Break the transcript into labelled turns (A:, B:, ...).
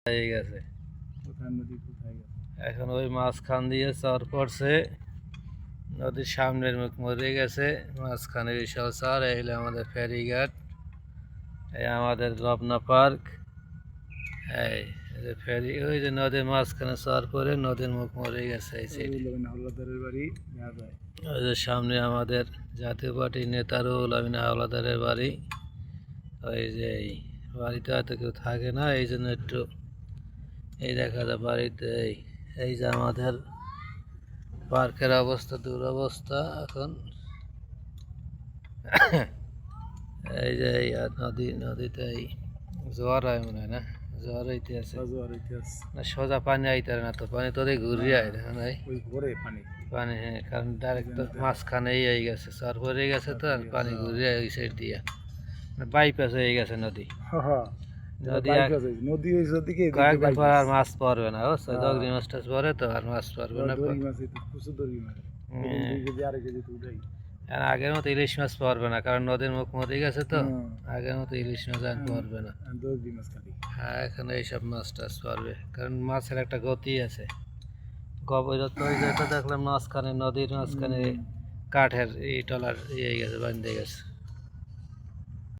A: হয়ে গেছে। এখন ওই মাঝখান দিয়ে চর পড়ছে, নদীর সামনের মুখ মরে গেছে, মাঝখানে বিশাল চর। এই হলো আমাদের ফেরিঘাট, এই আমাদের রমনা পার্ক। এই যে ফেরি, ওই যে নদীর মাঝখানে চর পড়ে নদীর মুখ মরে গেছে। এই
B: হাওলাদারের বাড়ি দেখা যায়।
A: ওই যে সামনে আমাদের জাতীয় পার্টির নেতা রুহুল আমিন হাওলাদারের বাড়ি। ওই যে এই বাড়িতে হয়তো কেউ থাকে না, এই জন্য একটু এই দেখা যায় বাড়িতে। এই যে আমাদের পার্কের অবস্থা, দুরবস্থা এখন। এই যে এই নদীতে এই জোয়ার হয় মনে হয় না, জোয়ার হইতে আছে না, সোজা পানি আইতে না, তো পানি তো ঘুরিয়ে আয় দেখা নাই পানি। হ্যাঁ, কারণ ডাইরেক্ট তো মাঝখানেই হয়ে গেছে, চর পড়ে গেছে, তো আর পানি ঘুরিয়ে ওই সাইড দিয়া বাইপাস হয়ে গেছে নদী। কয়েকদিন পর আর মাছ পড়বে না, বুঝছো? দগরি মাছ টাছ পরে তো আর মাছ পড়বে না। আর আগের মতো ইলিশ মাছ পড়বে না, কারণ নদীর মুখ মরে গেছে, তো আগের মতো ইলিশ মাছ আর পড়বে না। হ্যাঁ, এখন এইসব মাছ টাছ পড়বে, কারণ মাছের একটা গতি আছে। যেটা দেখলাম মাঝখানে, নদীর মাঝখানে কাঠের এই টলার ইয়ে গেছে, বান্ধে গেছে।